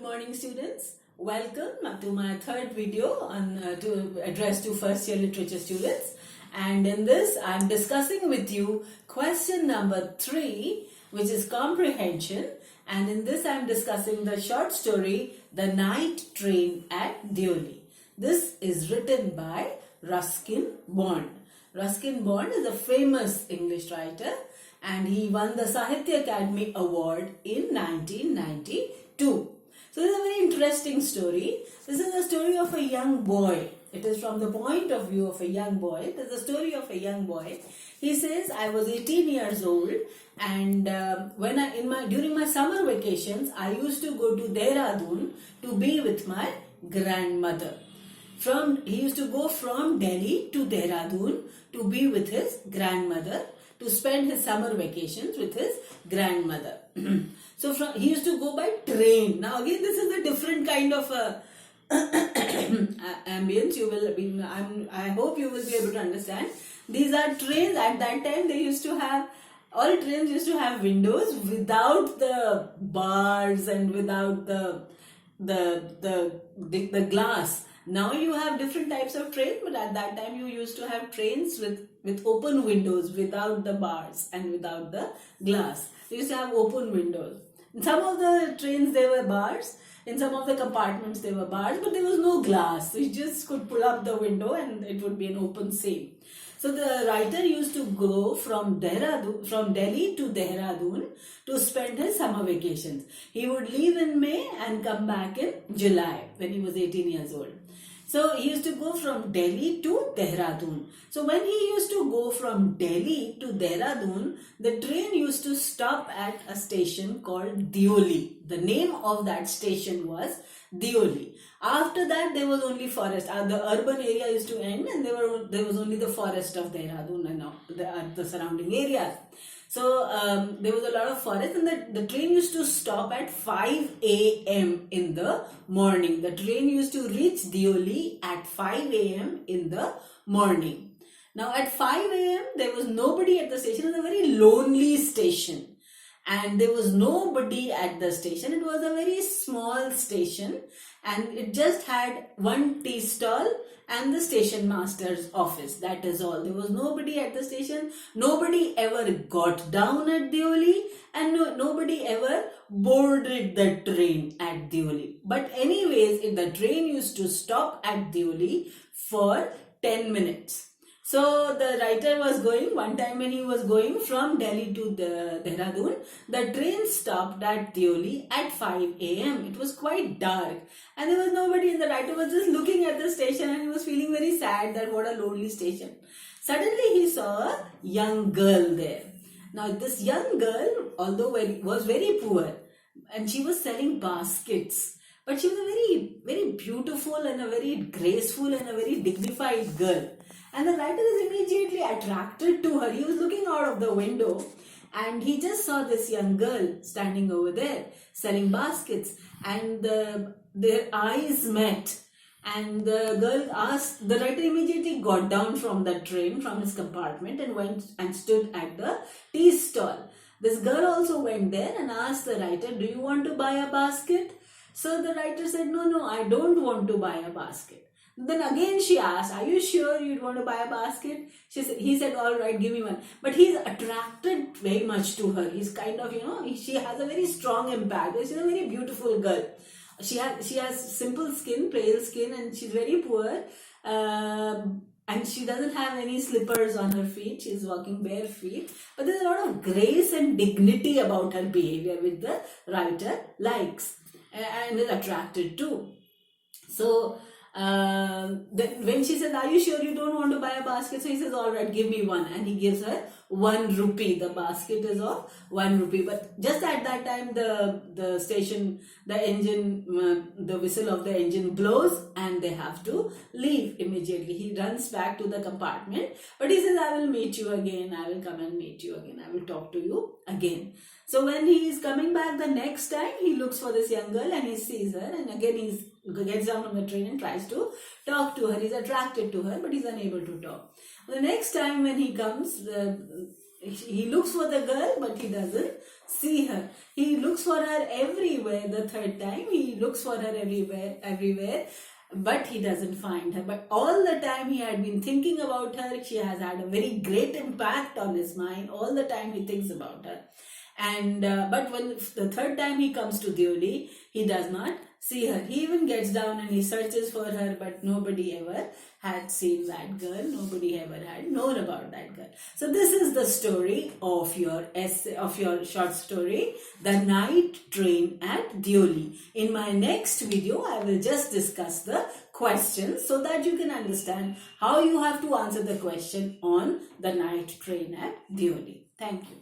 morning, students. Welcome to my third video on to address to first year literature students. And in this, I'm discussing with you question number 3, which is comprehension. And in this, I'm discussing the short story, The Night Train at Deoli. This is written by Ruskin Bond. Ruskin Bond is a famous English writer, and he won the Sahitya Academy Award in 1992. So this is a very interesting story. This is a story of a young boy. It is from the point of view of a young boy. It is the story of a young boy. He says, I was 18 years old, and during my summer vacations, I used to go to Dehradun to be with my grandmother. He used to go from Delhi to Dehradun to be with his grandmother, to spend his summer vacations with his grandmother. So he used to go by train. Now again, this is a different kind of ambience. I hope you will be able to understand. These are trains. At that time, all trains used to have windows without the bars and without the glass. Now you have different types of trains, but at that time you used to have trains with open windows, without the bars and without the glass. You used to have open windows. In some of the trains there were bars, in some of the compartments there were bars, but there was no glass. So you just could pull up the window and it would be an open sail. So the writer used to go from Delhi to Dehradun to spend his summer vacations. He would leave in May and come back in July when he was 18 years old. So he used to go from Delhi to Dehradun. So when he used to go from Delhi to Dehradun, the train used to stop at a station called Deoli. The name of that station was Deoli. After that, there was only forest. The urban area used to end, and there was only the forest of Dehradun and the surrounding areas. So there was a lot of forest, and the train used to stop at 5 a.m. in the morning. The train used to reach Deoli at 5 a.m. in the morning. Now at 5 a.m. there was nobody at the station. It was a very lonely station, and there was nobody at the station. It was a very small station, and it just had one tea stall and the station master's office. That is all. There was nobody at the station. Nobody ever got down at Deoli, and nobody ever boarded the train at Deoli. But anyways, the train used to stop at Deoli for 10 minutes. So the writer was going, one time when he was going from Delhi to Dehradun, the train stopped at Deoli at 5 a.m. It was quite dark and there was nobody, and the writer was just looking at the station and he was feeling very sad that what a lonely station. Suddenly he saw a young girl there. Now this young girl, although was very poor, and she was selling baskets, but she was a very, very beautiful and a very graceful and a very dignified girl. And the writer is immediately attracted to her. He was looking out of the window and he just saw this young girl standing over there selling baskets, and their eyes met, and the writer immediately got down from the train, from his compartment, and went and stood at the tea stall. This girl also went there and asked the writer, do you want to buy a basket? So the writer said, no, I don't want to buy a basket. Then again she asked, are you sure you'd want to buy a basket? He said, all right, give me one. But he's attracted very much to her. He's kind of, she has a very strong impact. She's a very beautiful girl. She has simple skin, pale skin, and she's very poor. And she doesn't have any slippers on her feet. She's walking bare feet. But there's a lot of grace and dignity about her behavior, which the writer likes and is attracted to. So when she says, are you sure you don't want to buy a basket? So he says, all right, give me one. And he gives her 1 rupee. The basket is of 1 rupee. But just at that time, the station, the engine, the whistle of the engine blows and they have to leave immediately. He runs back to the compartment. But he says, I will meet you again. I will come and meet you again. I will talk to you again. So when he is coming back the next time, he looks for this young girl and he sees her, and again he gets down from the train and tries to talk to her. He's attracted to her, but he's unable to talk. The next time when he comes, He looks for the girl, but he doesn't see her. He looks for her everywhere. The third time he looks for her everywhere, but he doesn't find her. But all the time he had been thinking about her. She has had a very great impact on his mind. All the time he thinks about her. And but when the third time he comes to Deoli, he does not see her. He even gets down and he searches for her, but nobody ever had seen that girl. Nobody ever had known about that girl. So this is the story of your essay, of your short story, The Night Train at Deoli. In my next video, I will just discuss the questions so that you can understand how you have to answer the question on the night train at Deoli. Thank you.